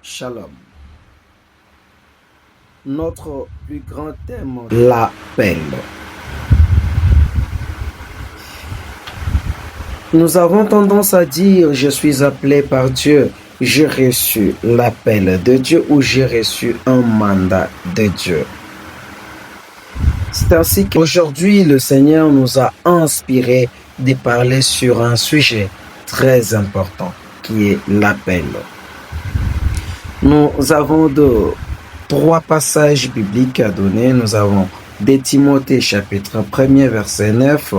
Shalom. Notre plus grand thème, l'appel. Nous avons tendance à dire, je suis appelé par Dieu, j'ai reçu l'appel de Dieu ou j'ai reçu un mandat de Dieu. C'est ainsi qu'aujourd'hui, le Seigneur nous a inspiré de parler sur un sujet très important qui est l'appel. Nous avons trois passages bibliques à donner. Nous avons de Timothée chapitre 1 verset 9.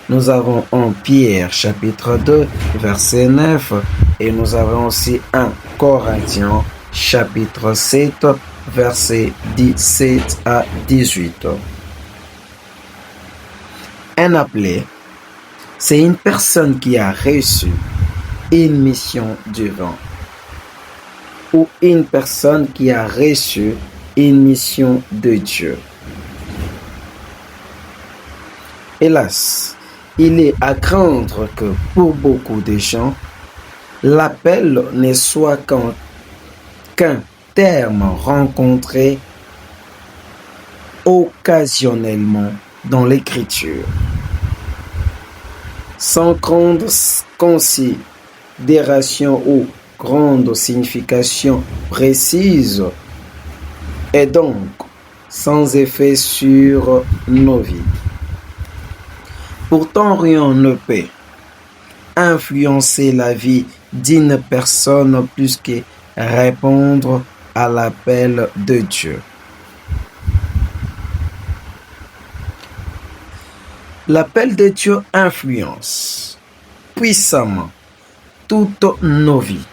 Nous avons 1 Pierre chapitre 2 verset 9. Et nous avons aussi 1 Corinthiens chapitre 7 verset 17 à 18. Un appelé, c'est une personne qui a reçu une mission divine ou une personne qui a reçu une mission de Dieu. Hélas, il est à craindre que pour beaucoup de gens, l'appel ne soit qu'un terme rencontré occasionnellement dans l'Écriture, sans grande considération ou grande signification précise et donc sans effet sur nos vies. Pourtant, rien ne peut influencer la vie d'une personne plus que répondre à l'appel de Dieu. L'appel de Dieu influence puissamment toutes nos vies,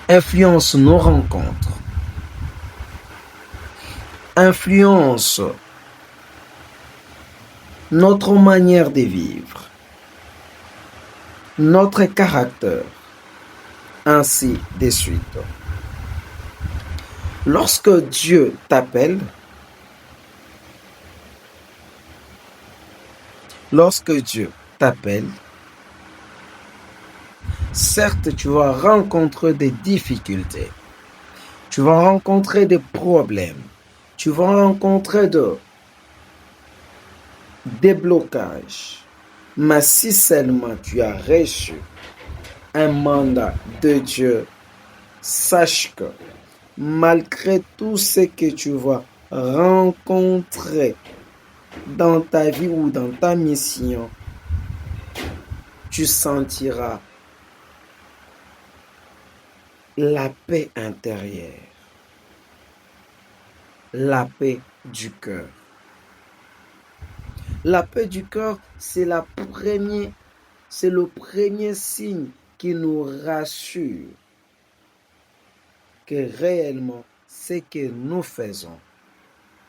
influence nos rencontres, influence notre manière de vivre, notre caractère, ainsi de suite. Lorsque Dieu t'appelle, certes, tu vas rencontrer des difficultés, tu vas rencontrer des problèmes, tu vas rencontrer des blocages. Mais si seulement tu as reçu un mandat de Dieu, sache que malgré tout ce que tu vas rencontrer dans ta vie ou dans ta mission, tu sentiras la paix intérieure, la paix du cœur. La paix du cœur, c'est le premier signe qui nous rassure que réellement ce que nous faisons,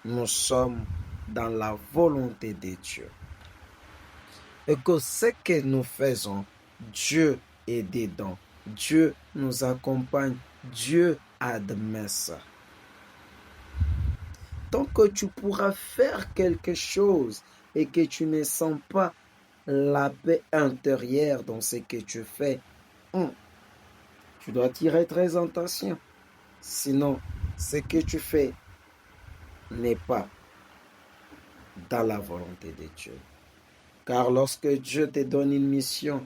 nous sommes dans la volonté de Dieu. Et que ce que nous faisons, Dieu est dedans. Dieu nous accompagne. Dieu admet ça. Tant que tu pourras faire quelque chose et que tu ne sens pas la paix intérieure dans ce que tu fais, tu dois tirer très attention. Sinon, ce que tu fais n'est pas dans la volonté de Dieu. Car lorsque Dieu te donne une mission,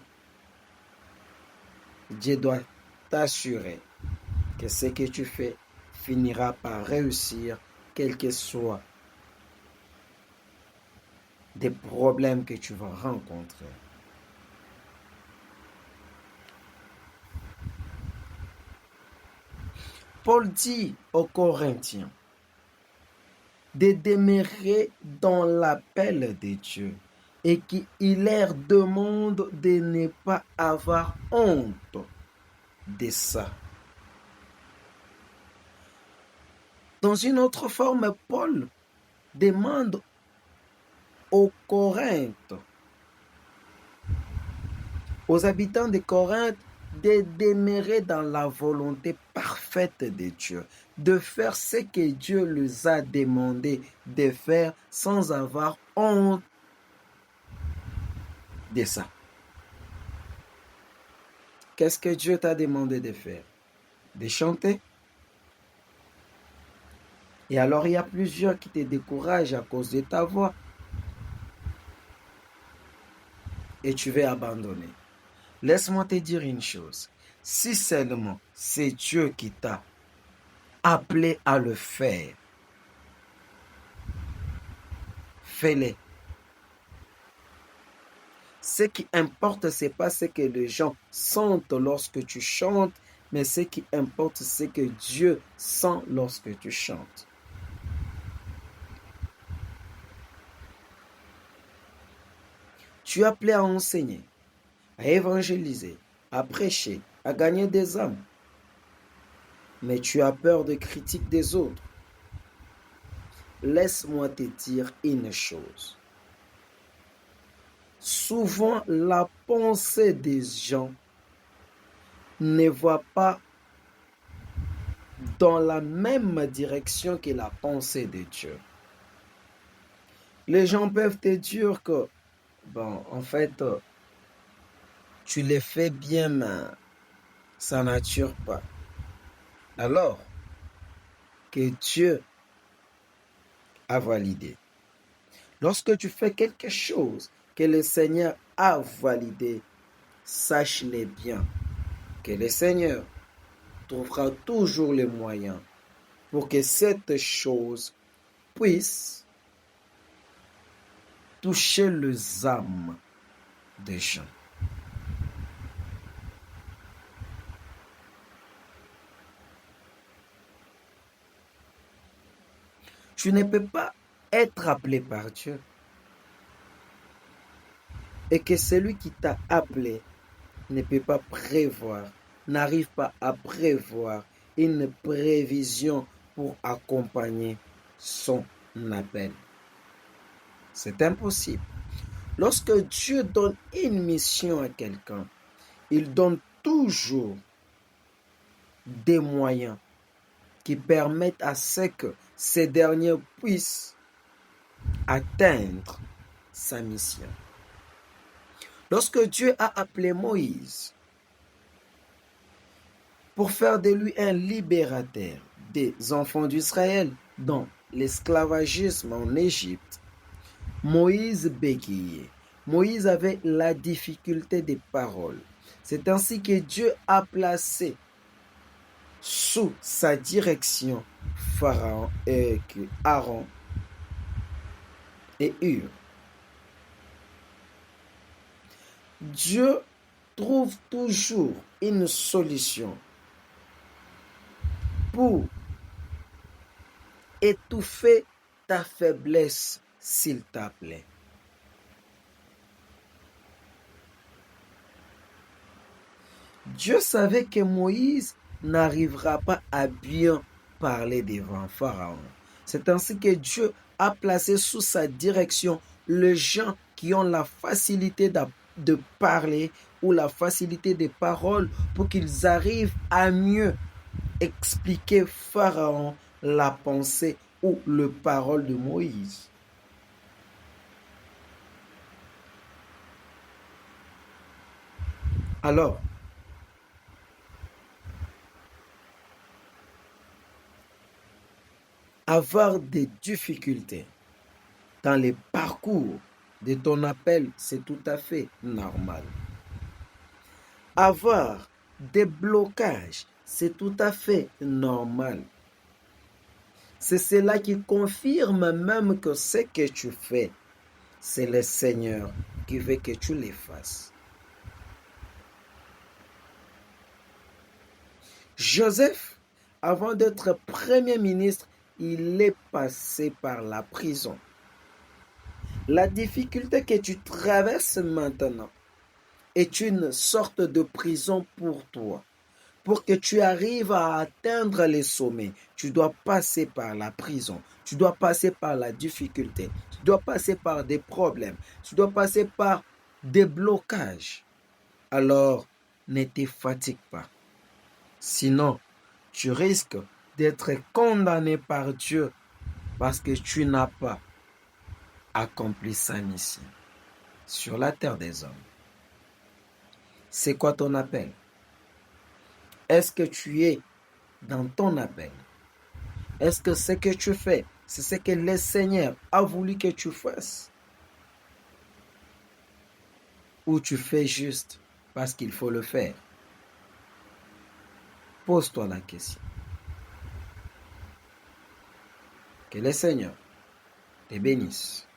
Dieu doit t'assurer que ce que tu fais finira par réussir, quel que soit des problèmes que tu vas rencontrer. Paul dit aux Corinthiens de demeurer dans l'appel de Dieu et qu'il leur demande de ne pas avoir honte de ça. Dans une autre forme, Paul demande aux Corinthes, aux habitants de Corinthe, de demeurer dans la volonté parfaite de Dieu, de faire ce que Dieu les a demandé de faire sans avoir honte de ça. Qu'est-ce que Dieu t'a demandé de faire? De chanter? Et alors, il y a plusieurs qui te découragent à cause de ta voix. Et tu vas abandonner. Laisse-moi te dire une chose. Si seulement c'est Dieu qui t'a appelé à le faire, fais-le. Ce qui importe, ce n'est pas ce que les gens sentent lorsque tu chantes, mais ce qui importe, c'est que Dieu sent lorsque tu chantes. Tu es appelé à enseigner, à évangéliser, à prêcher, à gagner des âmes. Mais tu as peur de critiques des autres. Laisse-moi te dire une chose. Souvent, la pensée des gens ne va pas dans la même direction que la pensée de Dieu. Les gens peuvent te dire que, bon, en fait, tu les fais bien, mais ça n'attire pas. Alors que Dieu a validé. Lorsque tu fais quelque chose que le Seigneur a validé, sache-le bien que le Seigneur trouvera toujours les moyens pour que cette chose puisse toucher les âmes des gens. Tu ne peux pas être appelé par Dieu et que celui qui t'a appelé ne peut pas prévoir, n'arrive pas à prévoir une prévision pour accompagner son appel. C'est impossible. Lorsque Dieu donne une mission à quelqu'un, il donne toujours des moyens qui permettent à ce que ces derniers puissent atteindre sa mission. Lorsque Dieu a appelé Moïse pour faire de lui un libérateur des enfants d'Israël dans l'esclavagisme en Égypte, Moïse bégayait. Moïse avait la difficulté des paroles. C'est ainsi que Dieu a placé sous sa direction Pharaon et Aaron et Hur. Dieu trouve toujours une solution pour étouffer ta faiblesse, s'il te plaît. Dieu savait que Moïse n'arrivera pas à bien parler devant Pharaon. C'est ainsi que Dieu a placé sous sa direction les gens qui ont la facilité de parler ou la facilité des paroles pour qu'ils arrivent à mieux expliquer Pharaon la pensée ou les paroles de Moïse. Alors, avoir des difficultés dans les parcours de ton appel, c'est tout à fait normal. Avoir des blocages, c'est tout à fait normal. C'est cela qui confirme même que ce que tu fais, c'est le Seigneur qui veut que tu les fasses. Joseph, avant d'être Premier ministre, il est passé par la prison. La difficulté que tu traverses maintenant est une sorte de prison pour toi. Pour que tu arrives à atteindre les sommets, tu dois passer par la prison, tu dois passer par la difficulté, tu dois passer par des problèmes, tu dois passer par des blocages. Alors, ne te fatigue pas. Sinon, tu risques d'être condamné par Dieu parce que tu n'as pas accompli sa mission sur la terre des hommes. C'est quoi ton appel? Est-ce que tu es dans ton appel? Est-ce que ce que tu fais, c'est ce que le Seigneur a voulu que tu fasses? Ou tu fais juste parce qu'il faut le faire? Pose-toi la question. Que le Seigneur te bénisse.